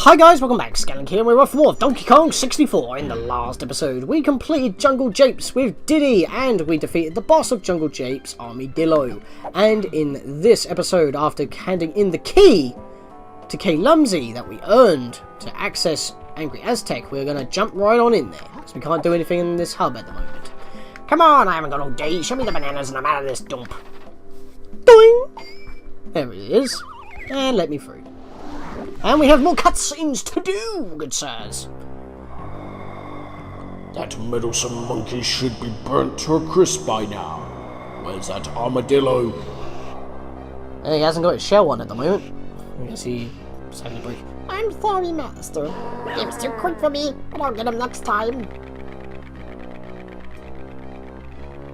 Hi guys, welcome back. Scatlink here. We're off for more of Donkey Kong 64. In the last episode, we completed Jungle Japes with Diddy, and we defeated the boss of Jungle Japes, Armadillo. And in this episode, after handing in the key to K Lumsy that we earned to access Angry Aztec, we're going to jump right on in there, because we can't do anything in this hub at the moment. Come on, I haven't got all day. Show me the bananas and I'm out of this dump. Doing! There it is. And let me through. And we have more cutscenes to do, good sirs. That meddlesome monkey should be burnt to a crisp by now. Where's that armadillo? He hasn't got his shell on at the moment. I guess he's having a break. I'm sorry, Master. He was too quick for me, but I'll get him next time.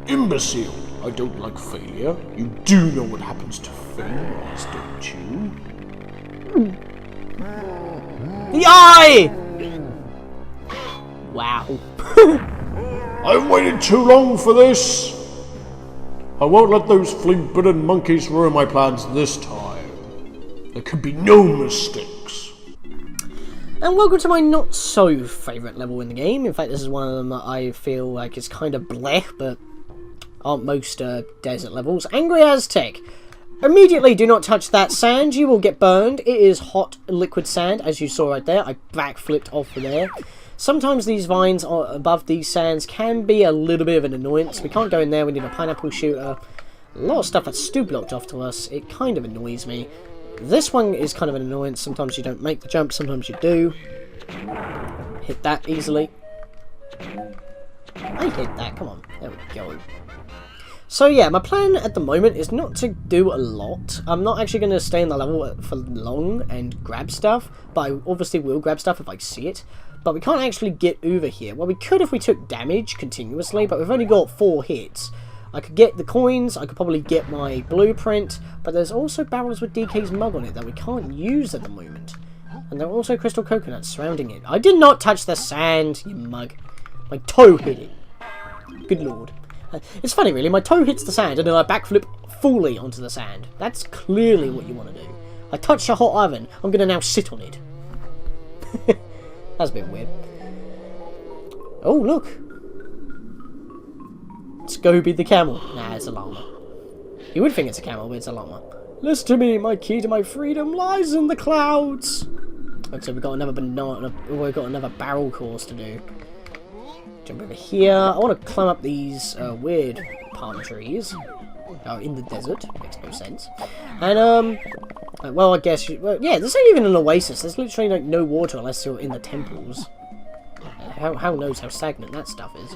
Imbecile! I don't like failure. You do know what happens to failures, don't you? The eye! Wow. I've waited too long for this! I won't let those flea-bitten monkeys ruin my plans this time. There can be no mistakes. And welcome to my not-so-favourite level in the game. In fact, this is one of them that I feel like is kind of bleh, but aren't most desert levels. Angry Aztec. Immediately do not touch that sand, you will get burned. It is hot liquid sand, as you saw right there. I backflipped off of there. Sometimes these vines above these sands can be a little bit of an annoyance. We can't go in there, we need a pineapple shooter. A lot of stuff that's still blocked off to us. It kind of annoys me. This one is kind of an annoyance. Sometimes you don't make the jump, sometimes you do. Hit that easily. I hit that, come on. There we go. So yeah, my plan at the moment is not to do a lot. I'm not actually going to stay in the level for long and grab stuff, but I obviously will grab stuff if I see it. But we can't actually get over here. Well, we could if we took damage continuously, but we've only got 4 hits. I could get the coins, I could probably get my blueprint, but there's also barrels with DK's mug on it that we can't use at the moment. And there are also crystal coconuts surrounding it. I did not touch the sand, you mug. My toe hit it. Good lord. It's funny really, my toe hits the sand and then I backflip fully onto the sand. That's clearly what you want to do. I touched a hot oven, I'm going to now sit on it. That's a bit weird. Oh look! Scooby the camel. Nah, it's a llama. You would think it's a camel, but it's a llama. Listen to me, my key to my freedom lies in the clouds! Okay, we've got another banana, we've got another barrel course to do. Jump over here. I want to climb up these weird palm trees. Oh, in the desert. Makes no sense. And, well, I guess, well, yeah, this ain't even an oasis. There's literally, like, no water unless you're in the temples. How knows how stagnant that stuff is?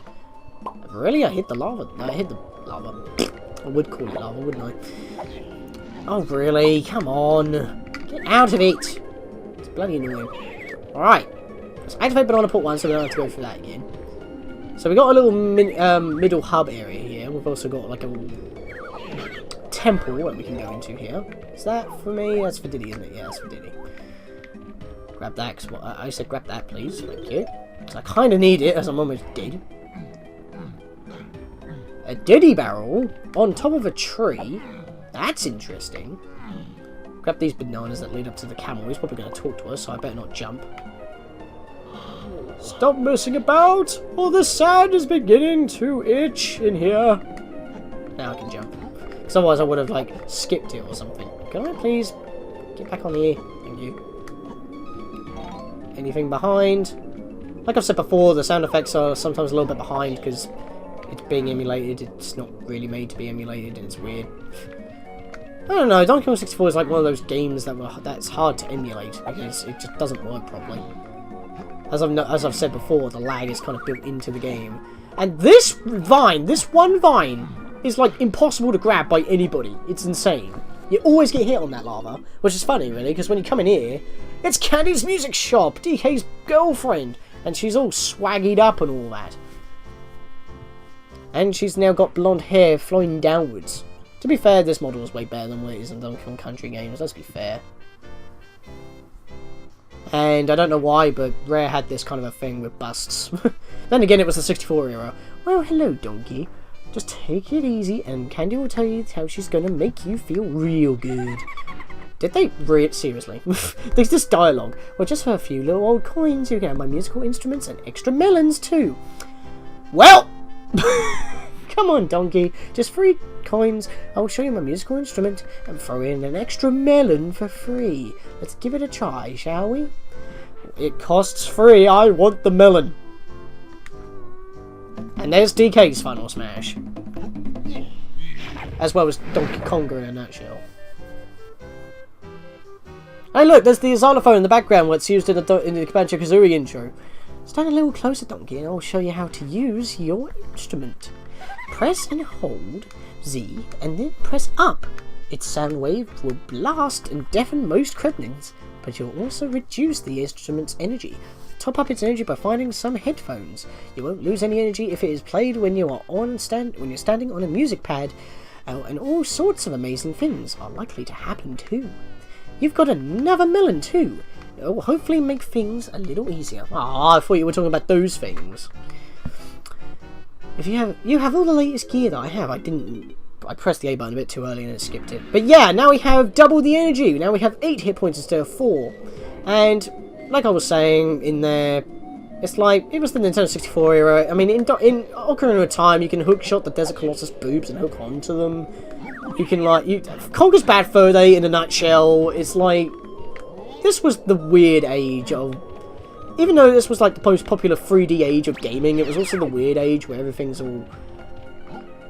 Really? I hit the lava. No, I hit the lava. I would call it lava, wouldn't I? Oh, really? Come on. Get out of it. It's bloody annoying. Alright. Let's activate banana port 1 so we don't have to go through that again. So we got a little middle hub area here. We've also got like a temple that we can go into here. Is that for me? That's for Diddy, isn't it? Yeah, that's for Diddy. Grab that, because I said grab that, please. Thank you. So I kind of need it, as I'm almost dead. A Diddy barrel on top of a tree. That's interesting. Grab these bananas that lead up to the camel. He's probably going to talk to us, so I better not jump. Stop messing about, or the sand is beginning to itch in here. Now I can jump. Because otherwise I would have, like, skipped it or something. Can I please get back on here? Thank you. Anything behind? Like I've said before, the sound effects are sometimes a little bit behind because it's being emulated. It's not really made to be emulated, and it's weird. I don't know, Donkey Kong 64 is like one of those games that's hard to emulate because it just doesn't work properly. As I've said before, the lag is kind of built into the game. And this vine, this one vine, is like impossible to grab by anybody. It's insane. You always get hit on that lava, which is funny really, because when you come in here, it's Candy's music shop, DK's girlfriend, and she's all swaggied up and all that. And she's now got blonde hair flowing downwards. To be fair, this model is way better than what it is in Donkey Kong Country games, let's be fair. And I don't know why, but Rare had this kind of a thing with busts. Then again, it was the 64 era. Well, hello, donkey. Just take it easy, and Candy will tell you how she's gonna make you feel real good. Did they read seriously? There's this dialogue. Well, just for a few little old coins, you can have my musical instruments and extra melons too. Well, come on, donkey. Just 3 coins. I'll show you my musical instrument and throw in an extra melon for free. Let's give it a try, shall we? It costs 3. I want the melon. And there's DK's final smash. As well as Donkey Konga in a nutshell. Hey look, there's the xylophone in the background what's used in the Banjo-Kazooie intro. Stand a little closer, Donkey, and I'll show you how to use your instrument. Press and hold Z, and then press up. Its sound wave will blast and deafen most gremlins, but you'll also reduce the instrument's energy. Top up its energy by finding some headphones. You won't lose any energy if it is played when you are when you're standing on a music pad, and all sorts of amazing things are likely to happen too. You've got another melon too. It will hopefully make things a little easier. Ah, I thought you were talking about those things. If you have all the latest gear that I have. I pressed the A button a bit too early and it skipped it. But yeah, now we have double the energy. Now we have 8 hit points instead of 4. And like I was saying in there, it's like it was the Nintendo 64 era. I mean, in Ocarina of Time, you can hook shot the Desert Colossus boobs and hook onto them. You can Konga's Bad Fur Day in a nutshell. It's like this was the weird age of. Even though this was like the most popular 3D age of gaming, it was also the weird age where everything's all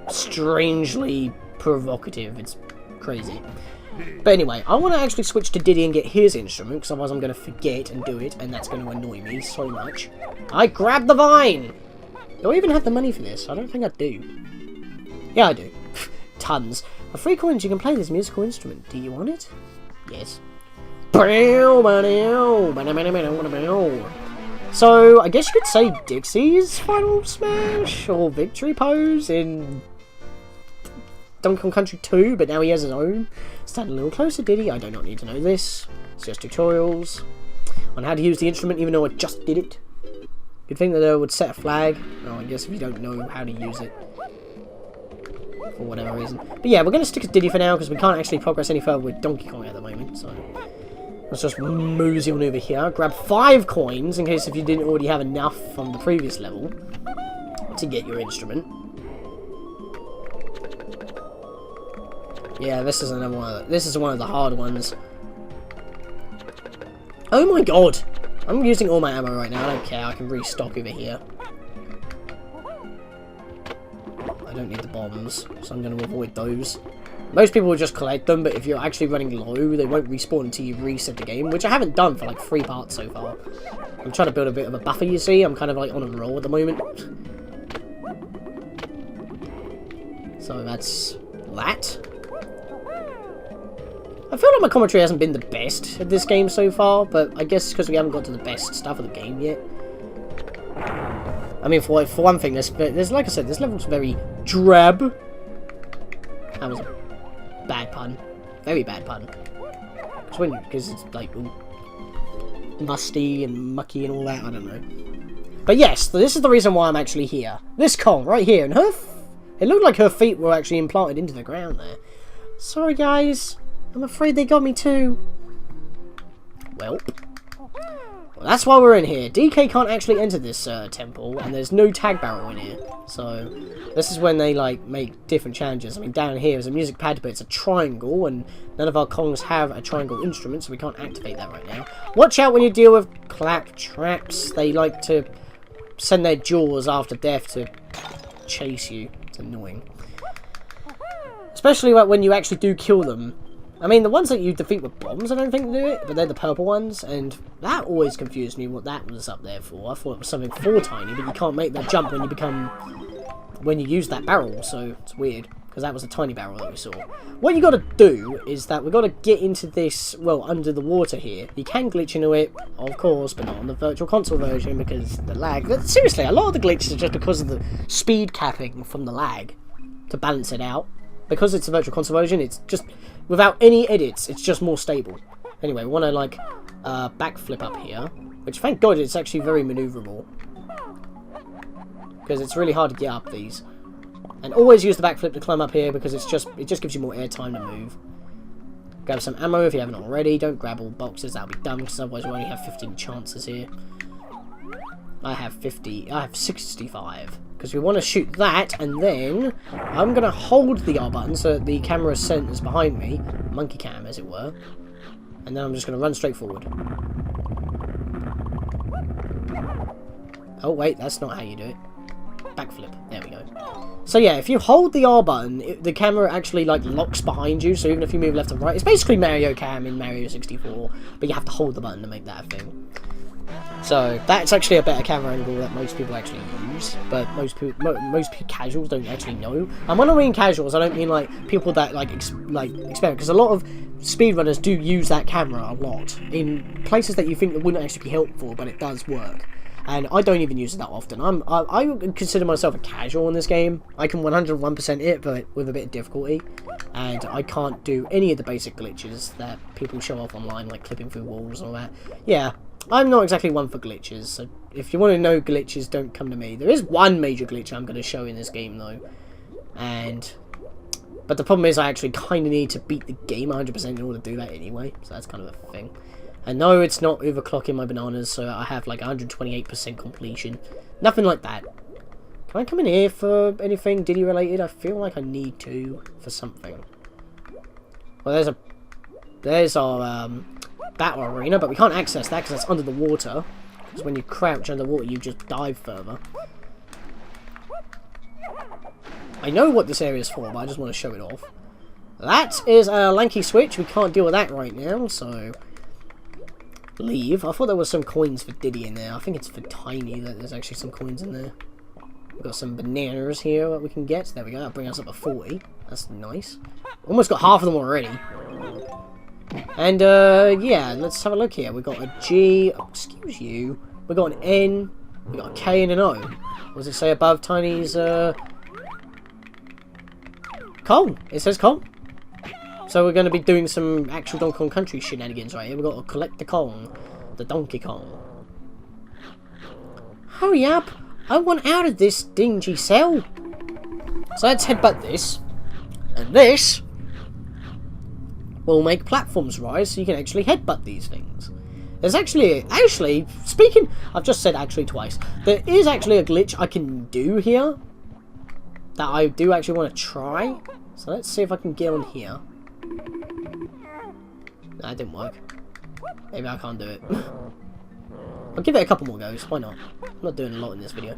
strangely provocative. It's crazy. But anyway, I want to actually switch to Diddy and get his instrument, because otherwise I'm going to forget and do it, and that's going to annoy me so much. I grabbed the vine! Do I even have the money for this? I don't think I do. Yeah, I do. Tons. For 3 coins, you can play this musical instrument. Do you want it? Yes. So, I guess you could say Dixie's final smash, or victory pose in Donkey Kong Country 2, but now he has his own. Stand a little closer, Diddy. I do not need to know this. It's just tutorials on how to use the instrument, even though I just did it. You'd think that it would set a flag. Oh, I guess if you don't know how to use it. For whatever reason. But yeah, we're going to stick with Diddy for now, because we can't actually progress any further with Donkey Kong at the moment, so let's just mosey on over here. Grab 5 coins, in case if you didn't already have enough from the previous level to get your instrument. Yeah, this is another one. This is one of the hard ones. Oh my god! I'm using all my ammo right now. I don't care. I can restock over here. I don't need the bombs, so I'm going to avoid those. Most people will just collect them, but if you're actually running low, they won't respawn until you reset the game, which I haven't done for like 3 parts so far. I'm trying to build a bit of a buffer, you see. I'm kind of like on a roll at the moment. So that's that. I feel like my commentary hasn't been the best at this game so far, but I guess because we haven't got to the best stuff of the game yet. I mean, for one thing, there's like I said, this level's very drab. That was a bad pun. Very bad pun. Because it's like musty and mucky and all that, I don't know. But yes, this is the reason why I'm actually here. This Kong, right here, and it looked like her feet were actually implanted into the ground there. Sorry guys. I'm afraid they got me too. Well, that's why we're in here. DK can't actually enter this temple, and there's no tag barrel in here. So, this is when they, like, make different challenges. I mean, down here is a music pad, but it's a triangle, and none of our Kongs have a triangle instrument, so we can't activate that right now. Watch out when you deal with clap traps. They like to send their jaws after death to chase you. It's annoying. Especially when you actually do kill them. I mean, the ones that you defeat with bombs, I don't think do it, but they're the purple ones, and that always confused me what that was up there for. I thought it was something for tiny, but you can't make that jump when you use that barrel, so it's weird, because that was a tiny barrel that we saw. What you gotta do is that we gotta get into this, well, under the water here. You can glitch into it, of course, but not on the Virtual Console version, because the lag. But seriously, a lot of the glitches are just because of the speed capping from the lag, to balance it out. Because it's a Virtual Console version, it's just, without any edits, it's just more stable. Anyway, we want to, like, backflip up here. Which, thank God, it's actually very maneuverable. Because it's really hard to get up these. And always use the backflip to climb up here, because it just gives you more air time to move. Grab some ammo if you haven't already. Don't grab all boxes, that'll be dumb, because otherwise we only have 15 chances here. I have 65. Because we want to shoot that, and then I'm going to hold the R button so that the camera centers behind me. Monkey cam, as it were. And then I'm just going to run straight forward. Oh, wait, that's not how you do it. Backflip. There we go. So yeah, if you hold the R button, the camera actually like locks behind you, so even if you move left and right, it's basically Mario Cam in Mario 64, but you have to hold the button to make that a thing. So that's actually a better camera angle that most people actually use, but most casuals don't actually know. And when I mean casuals, I don't mean like people that like experiment, because a lot of speedrunners do use that camera a lot in places that you think it wouldn't actually be helpful, but it does work. And I don't even use it that often. I consider myself a casual in this game. I can 101% it, but with a bit of difficulty. And I can't do any of the basic glitches that people show off online, like clipping through walls and all that. Yeah, I'm not exactly one for glitches. So if you want to know glitches, don't come to me. There is one major glitch I'm going to show in this game, though. But the problem is I actually kind of need to beat the game 100% in order to do that anyway. So that's kind of a thing. And no, it's not overclocking my bananas, so I have like 128% completion. Nothing like that. Can I come in here for anything Diddy related? I feel like I need to for something. Well, there's our battle arena, but we can't access that because that's under the water. Because when you crouch underwater, you just dive further. I know what this area is for, but I just want to show it off. That is a lanky switch. We can't deal with that right now, so leave. I thought there was some coins for Diddy in there. I think it's for Tiny that there's actually some coins in there. We've got some bananas here that we can get. There we go. That'll bring us up to 40. That's nice. Almost got half of them already. And, yeah, let's have a look here. We've got a G. Oh, excuse you. We've got an N. We've got a K and an O. What does it say above Tiny's, Kong? It says Kong. So we're going to be doing some actual Donkey Kong Country shenanigans right here. We've got to collect the Kong. The Donkey Kong. Hurry up! I want out of this dingy cell. So let's headbutt this. And this will make platforms rise so you can actually headbutt these things. There's actually, speaking, I've just said actually twice. There is actually a glitch I can do here that I do actually want to try. So let's see if I can get on here. Nah, it didn't work. Maybe I can't do it. I'll give it a couple more goes. Why not? I'm not doing a lot in this video.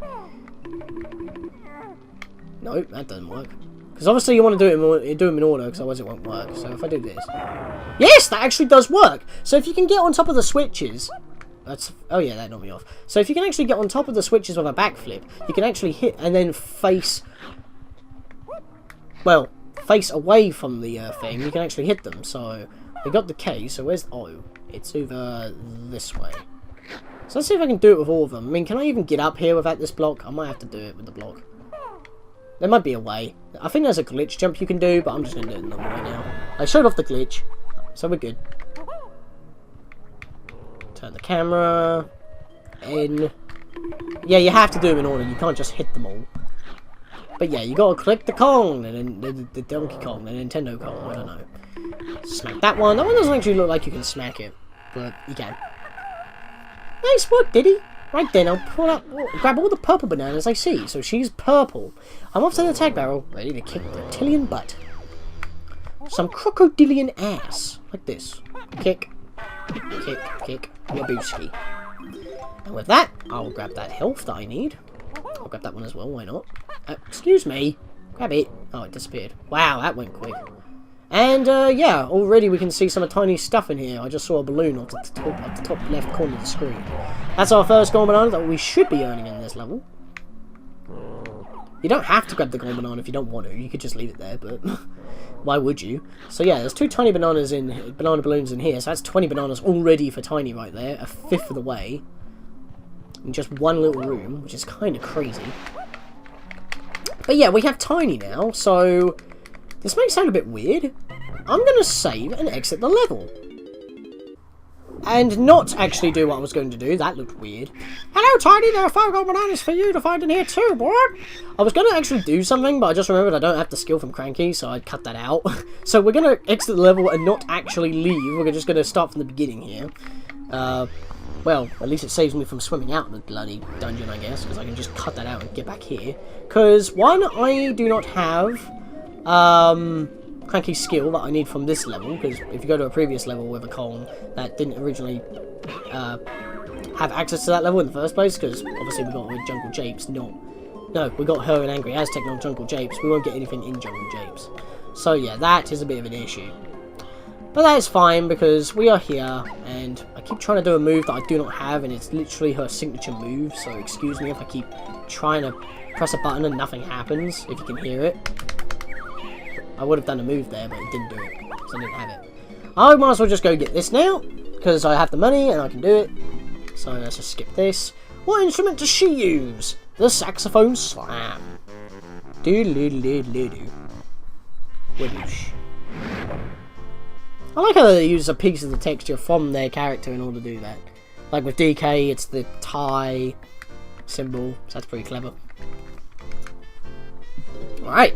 Nope, that doesn't work. Because obviously you want to do them in order, because otherwise it won't work. So if I do this... Yes, that actually does work! So if you can get on top of the switches... That's... Oh yeah, that knocked me off. So if you can actually get on top of the switches with a backflip, you can actually hit and then face... Well, face away from the thing, you can actually hit them. So we got the K, so where's the O? It's over this way. So let's see if I can do it with all of them. I mean, can I even get up here without this block? I might have to do it with the block. There might be a way. I think there's a glitch jump you can do, but I'm just going to do it another way now. I showed off the glitch, so we're good. Turn the camera. In. Yeah, you have to do them in order. You can't just hit them all. But yeah, you got to click the Kong, and then the Donkey Kong, the Nintendo Kong, I don't know. Smack that one. That one doesn't actually look like you can smack it, but you can. Nice work, Diddy. Right then, I'll pull up, grab all the purple bananas I see. So she's purple. I'm off to the tag barrel, ready to kick the reptilian butt. Some crocodilian ass. Like this. Kick. Kick. Kick. Wabooski. And with that, I'll grab that health that I need. I'll grab that one as well, why not? Excuse me. Grab it. Oh, it disappeared. Wow, that went quick. And, yeah, already we can see some of Tiny's stuff in here. I just saw a balloon off the top left corner of the screen. That's our first gold banana that we should be earning in this level. You don't have to grab the gold banana if you don't want to. You could just leave it there, but why would you? So, yeah, there's 2 tiny banana balloons in here. So that's 20 bananas already for Tiny right there. A fifth of the way. In just one little room, which is kind of crazy. But, yeah, we have Tiny now, so... This may sound a bit weird. I'm going to save and exit the level. and not actually do what I was going to do. That looked weird. Hello, Tiny. There are 5 gold bananas for you to find in here too, boy. I was going to actually do something, but I just remembered I don't have the skill from Cranky, so I cut that out. So we're going to exit the level and not actually leave. We're just going to start from the beginning here. Well, at least it saves me from swimming out the bloody dungeon, I guess, because I can just cut that out and get back here. Because, one, I do not have Cranky skill that I need from this level, because if you go to a previous level with a Kong that didn't originally have access to that level in the first place, because obviously we got it with Jungle Japes, no, we got her in Angry Aztec, not Jungle Japes. We won't get anything in Jungle Japes. So yeah, that is a bit of an issue. But that is fine, because we are here, and I keep trying to do a move that I do not have, and it's literally her signature move, so excuse me if I keep trying to press a button and nothing happens, if you can hear it. I would have done a move there, but it didn't do it, because I didn't have it. I might as well just go get this now, because I have the money and I can do it. So let's just skip this. What instrument does she use? The saxophone slam. Doodle-doodle-doodle-doodle. Whoosh. I like how they use a piece of the texture from their character in order to do that. Like with DK, it's the tie symbol, so that's pretty clever. Alright.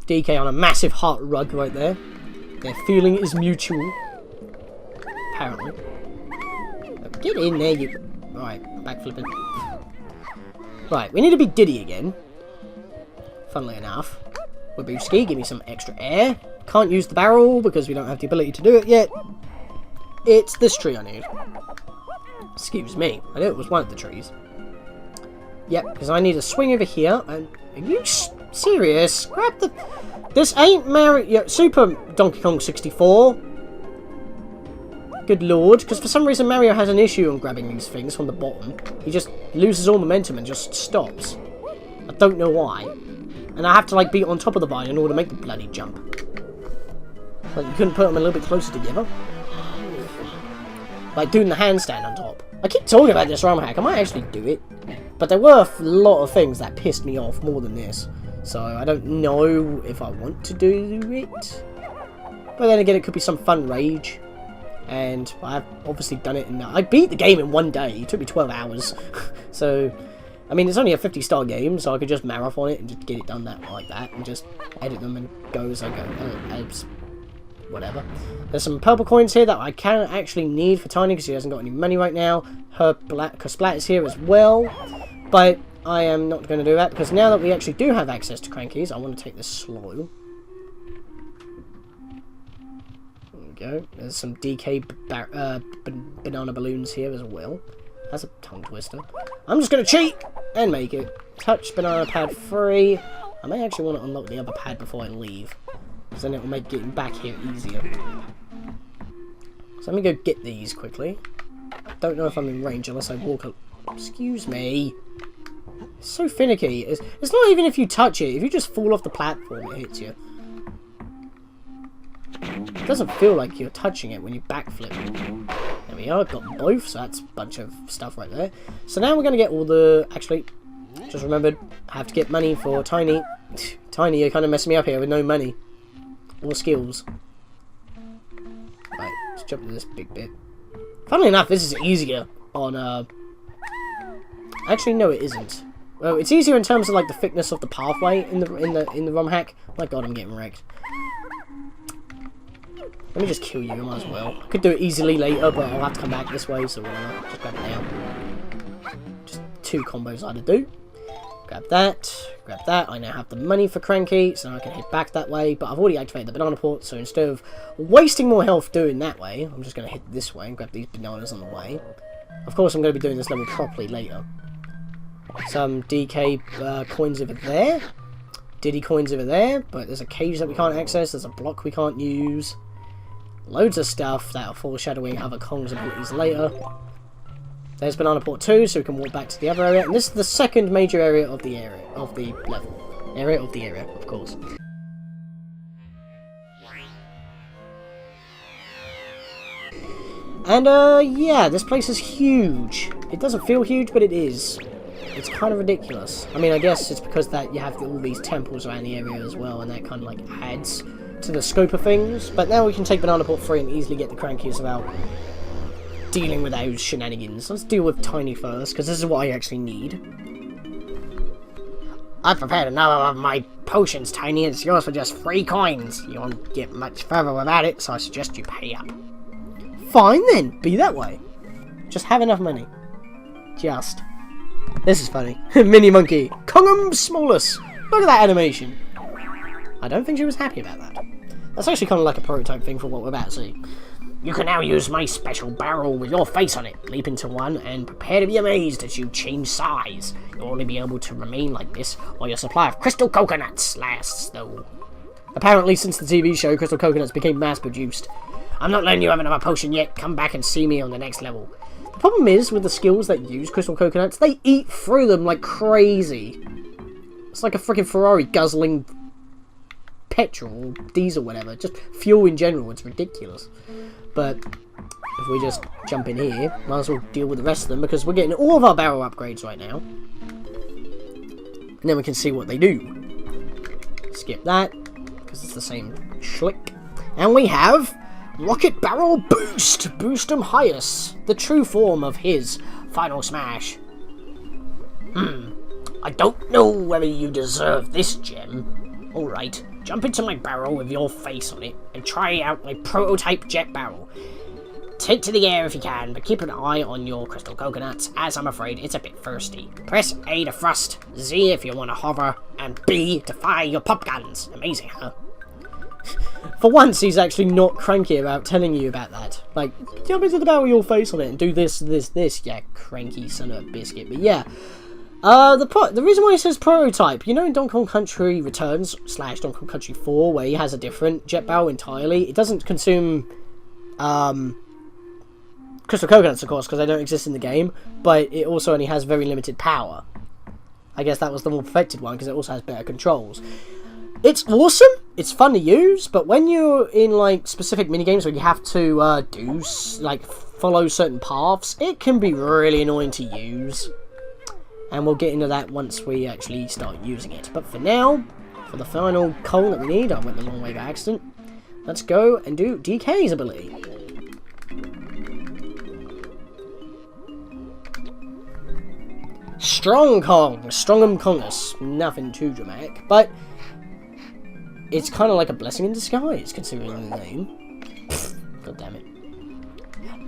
DK on a massive heart rug right there. Their feeling is mutual. Apparently. Get in there, you... Alright, backflipping. Right, we need to be Diddy again. Funnily enough. Wabooski, give me some extra air. Can't use the barrel because we don't have the ability to do it yet. It's this tree I need. Excuse me. I knew it was one of the trees. Yep, because I need a swing over here. And are you serious? Grab the... This ain't Mario... Super Donkey Kong 64. Good lord. Because for some reason Mario has an issue on grabbing these things from the bottom. He just loses all momentum and just stops. I don't know why. And I have to like be on top of the vine in order to make the bloody jump. Like you couldn't put them a little bit closer together. Like doing the handstand on top. I keep talking about this ROM hack. I might actually do it. But there were a lot of things that pissed me off more than this. So I don't know if I want to do it. But then again, it could be some fun rage. And I've obviously done it. And I beat the game in one day. It took me 12 hours. So... I mean, it's only a 50-star game, so I could just marathon it and just get it done like that, and just edit them and go as I go. Whatever. There's some purple coins here that I can actually need for Tiny because she hasn't got any money right now. Her Splat is here as well, but I am not going to do that because now that we actually do have access to Crankies, I want to take this slow. There we go. There's some DK banana balloons here as well. That's a tongue twister. I'm just going to cheat and make it. Touch banana pad free. I may actually want to unlock the other pad before I leave. Because then it will make getting back here easier. So let me go get these quickly. Don't know if I'm in range unless I walk up. Excuse me. It's so finicky. It's not even if you touch it. If you just fall off the platform, it hits you. It doesn't feel like you're touching it when you backflip. There we are, got both, so that's a bunch of stuff right there. So now we're going to get all the... Actually, just remembered, I have to get money for Tiny. Tiny, you're kind of messing me up here with no money. Or skills. Right, let's jump to this big bit. Funnily enough, this is easier on... Actually, no, it isn't. Well, it's easier in terms of like the thickness of the pathway in the ROM hack. My god, I'm getting wrecked. Let me just kill you, I might as well. I could do it easily later, but I'll have to come back this way, so whatever. Just grab it now. Just 2 combos I had to do. Grab that. I now have the money for Cranky, so I can head back that way. But I've already activated the banana port, so instead of wasting more health doing that way, I'm just going to head this way and grab these bananas on the way. Of course, I'm going to be doing this level properly later. Some DK coins over there. Diddy coins over there, but there's a cage that we can't access. There's a block we can't use. Loads of stuff that are foreshadowing other Kongs abilities later. There's Banana Port 2, so we can walk back to the other area. And this is the second major area of the level. Area of the area, of course. And, yeah, this place is huge. It doesn't feel huge, but it is. It's kind of ridiculous. I mean, I guess it's because that you have all these temples around the area as well, and that kind of, like, adds to the scope of things. But now we can take Banana Port 3 and easily get the Crankies without dealing with those shenanigans. Let's deal with Tiny first, because this is what I actually need. I've prepared another of my potions, Tiny. It's yours for just 3 coins. You won't get much further without it, so I suggest you pay up. Fine then, be that way. Just have enough money. Just. This is funny. Mini monkey. Kongum Smallus. Look at that animation. I don't think she was happy about that. That's actually kind of like a prototype thing for what we're about to see. You can now use my special barrel with your face on it. Leap into one and prepare to be amazed as you change size. You'll only be able to remain like this while your supply of crystal coconuts lasts, though. Apparently, since the TV show, crystal coconuts became mass-produced. I'm not letting you have another potion yet. Come back and see me on the next level. The problem is, with the skills that use crystal coconuts, they eat through them like crazy. It's like a freaking Ferrari guzzling petrol, diesel, whatever. Just fuel in general. It's ridiculous. But if we just jump in here, might as well deal with the rest of them, because we're getting all of our barrel upgrades right now. And then we can see what they do. Skip that, because it's the same schlick. And we have Rocket Barrel Boost! Boost 'em highest. The true form of his final smash. I don't know whether you deserve this gem. Alright, jump into my barrel with your face on it and try out my prototype jet barrel. Take to the air if you can, but keep an eye on your crystal coconuts, as I'm afraid it's a bit thirsty. Press A to thrust, Z if you want to hover, and B to fire your pop guns. Amazing, huh? For once, he's actually not cranky about telling you about that. Like, jump into the barrel with your face on it and do this, this, this. Yeah, cranky son of a biscuit. But yeah. The reason why it says prototype, you know in Donkey Kong Country Returns / Donkey Kong Country 4, where he has a different jet barrel entirely, it doesn't consume, crystal coconuts, of course, because they don't exist in the game, but it also only has very limited power. I guess that was the more perfected one, because it also has better controls. It's awesome, it's fun to use, but when you're in, like, specific minigames where you have to, follow certain paths, it can be really annoying to use. And we'll get into that once we actually start using it. But for now, for the final Kong that we need, I went the long way by accident. Let's go and do DK's ability. Strong Kong, Strongum Kongus. Nothing too dramatic, but it's kind of like a blessing in disguise, considering the name. God damn it.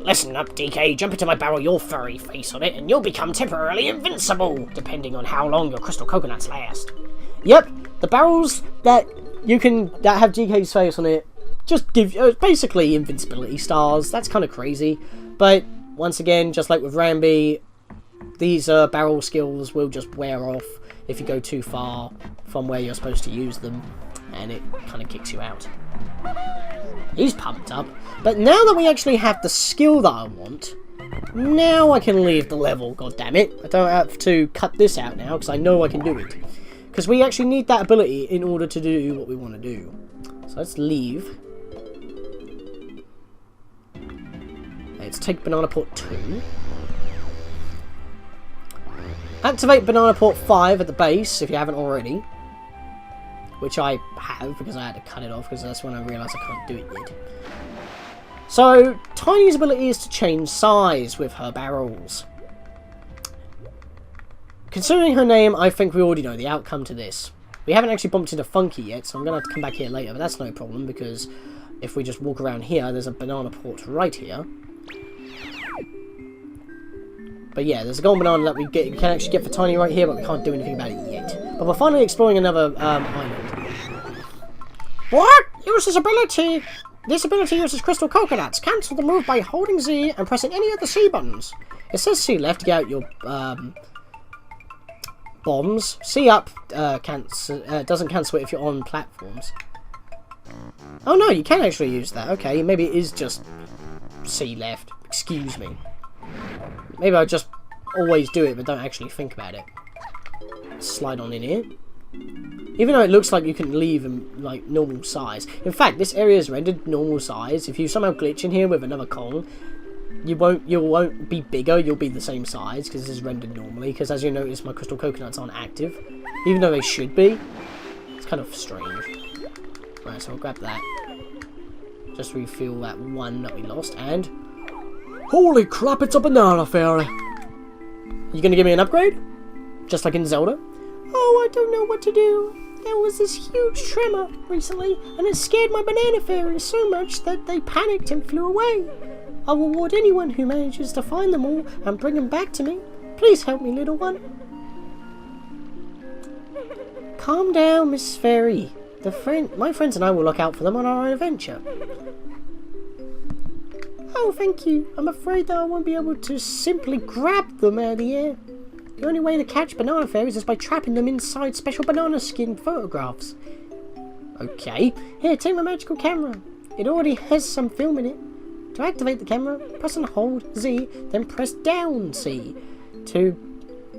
Listen up, DK. Jump into my barrel, your furry face on it, and you'll become temporarily invincible, depending on how long your crystal coconuts last. Yep, the barrels that have DK's face on it just give basically invincibility stars. That's kind of crazy, but once again, just like with Rambi, these barrel skills will just wear off if you go too far from where you're supposed to use them, and it kind of kicks you out. He's pumped up. But now that we actually have the skill that I want, now I can leave the level, goddammit. I don't have to cut this out now, because I know I can do it. Because we actually need that ability in order to do what we want to do. So let's leave. Let's take Banana Port 2. Activate Banana Port 5 at the base, if you haven't already. Which I have, because I had to cut it off, because that's when I realised I can't do it yet. So, Tiny's ability is to change size with her barrels. Considering her name, I think we already know the outcome to this. We haven't actually bumped into Funky yet, so I'm going to have to come back here later, but that's no problem, because if we just walk around here, there's a banana port right here. But yeah, there's a golden banana that we can actually get for Tiny right here, but we can't do anything about it yet. But we're finally exploring another island. What? Use this ability! This ability uses crystal coconuts. Cancel the move by holding Z and pressing any of the C buttons. It says C left to get out your bombs. C up doesn't cancel it if you're on platforms. Oh no, you can actually use that. Okay, maybe it is just C left. Excuse me. Maybe I just always do it but don't actually think about it. Slide on in here. Even though it looks like you can leave them like normal size. In fact, this area is rendered normal size. If you somehow glitch in here with another Kong, you won't be bigger, you'll be the same size because this is rendered normally. Because as you notice, my crystal coconuts aren't active, even though they should be. It's kind of strange. Right, so I'll grab that. Just refill that one that we lost, and Holy crap, it's a banana fairy. You gonna give me an upgrade? Just like in Zelda? Oh, I don't know what to do. There was this huge tremor recently, and it scared my banana fairies so much that they panicked and flew away. I will reward anyone who manages to find them all and bring them back to me. Please help me, little one. Calm down, Miss Fairy. My friends and I will look out for them on our adventure. Oh, thank you. I'm afraid that I won't be able to simply grab them out of the air. The only way to catch banana fairies is by trapping them inside special banana skin photographs. Okay. Here, take my magical camera. It already has some film in it. To activate the camera, press and hold Z, then press down C. To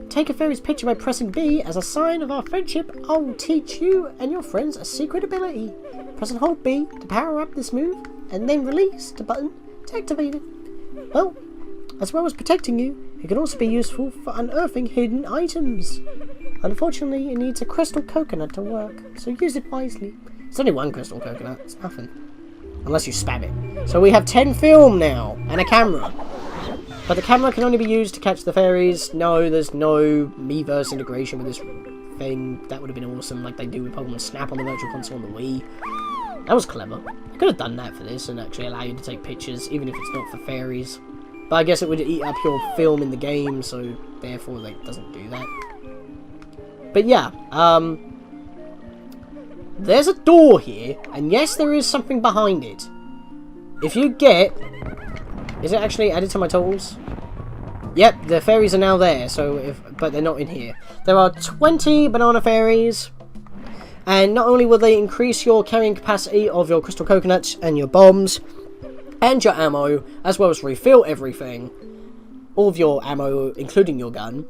take a fairy's picture by pressing B as a sign of our friendship, I will teach you and your friends a secret ability. Press and hold B to power up this move, and then release the button to activate it. Well as protecting you, it can also be useful for unearthing hidden items. Unfortunately, it needs a crystal coconut to work, so use it wisely. It's only one crystal coconut, it's nothing. Unless you spam it. So we have 10 film now, and a camera. But the camera can only be used to catch the fairies. No, there's no Miiverse integration with this thing. That would have been awesome, like they do with Pokemon Snap on the Virtual Console on the Wii. That was clever. I could have done that for this and actually allow you to take pictures, even if it's not for fairies. But I guess it would eat up your film in the game, so therefore it doesn't do that. But yeah, there's a door here, and yes, there is something behind it. If you get... Is it actually added to my totals? Yep, the fairies are now there, but they're not in here. There are 20 banana fairies, and not only will they increase your carrying capacity of your crystal coconuts and your bombs, and your ammo, as well as refill everything, all of your ammo, including your gun.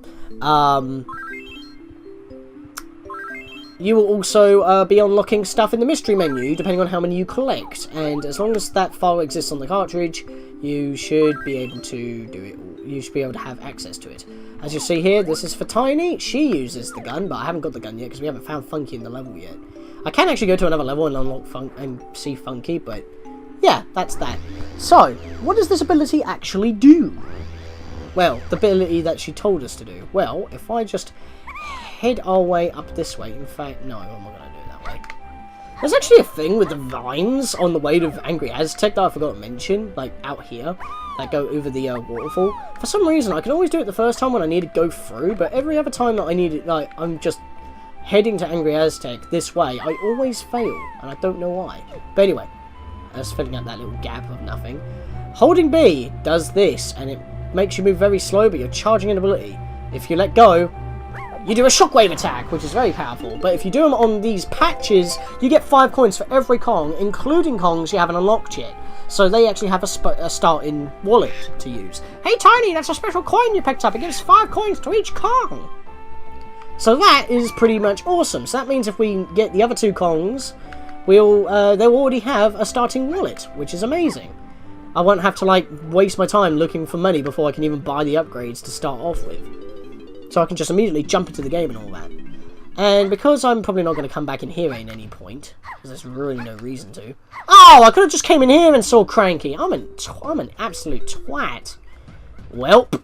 You will also be unlocking stuff in the mystery menu, depending on how many you collect. And as long as that file exists on the cartridge, you should be able to do it. You should be able to have access to it. As you see here, this is for Tiny. She uses the gun, but I haven't got the gun yet because we haven't found Funky in the level yet. I can actually go to another level and unlock and see Funky, but yeah, that's that. So, what does this ability actually do? Well, the ability that she told us to do. Well, if I just head our way up this way. In fact, no, I'm not going to do it that way. There's actually a thing with the vines on the way to Angry Aztec that I forgot to mention, like out here, that go over the waterfall. For some reason, I can always do it the first time when I need to go through, but every other time that I need it, like, I'm just heading to Angry Aztec this way, I always fail, and I don't know why. But anyway, I was filling out that little gap of nothing. Holding B does this, and it makes you move very slow, but you're charging an ability. If you let go, you do a shockwave attack, which is very powerful. But if you do them on these patches, you get 5 coins for every Kong, including Kongs you haven't unlocked yet. So they actually have a starting wallet to use. Hey Tiny, that's a special coin you picked up. It gives 5 coins to each Kong. So that is pretty much awesome. So that means if we get the other 2 Kongs, they'll already have a starting wallet, which is amazing. I won't have to like waste my time looking for money before I can even buy the upgrades to start off with. So I can just immediately jump into the game and all that. And because I'm probably not going to come back in here at any point, because there's really no reason to. Oh, I could have just came in here and saw Cranky. I'm an absolute twat. Welp.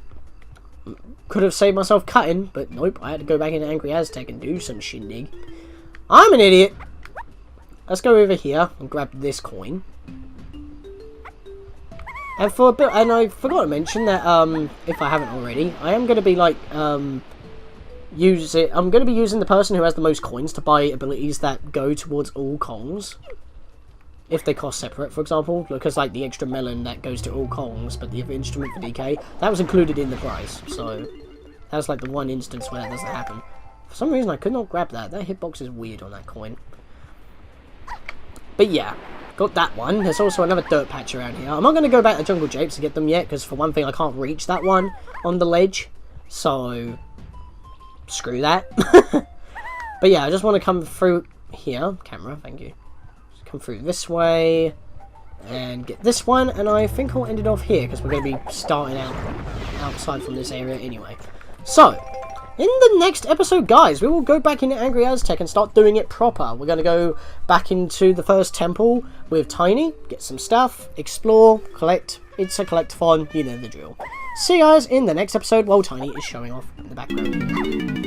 Could have saved myself cutting, but nope. I had to go back into Angry Aztec and do some shindig. I'm an idiot. Let's go over here and grab this coin. And for a bit, and I forgot to mention that if I haven't already, I am going to be like I'm going to be using the person who has the most coins to buy abilities that go towards all Kongs, if they cost separate, for example, because like the extra melon that goes to all Kongs, but the instrument for DK that was included in the price. So that was like the one instance where that doesn't happen. For some reason, I could not grab that. That hitbox is weird on that coin. But yeah. Got that one. There's also another dirt patch around here. I'm not going to go back to Jungle Japes to get them yet, because for one thing, I can't reach that one on the ledge. So, screw that. But yeah, I just want to come through here. Camera, thank you. Just come through this way. And get this one. And I think I'll end it off here, because we're going to be starting out outside from this area anyway. So, in the next episode, guys, we will go back into Angry Aztec and start doing it proper. We're going to go back into the first temple with Tiny, get some stuff, explore, collect It's a collectathon, you know the drill. See you guys in the next episode while Tiny is showing off in the background.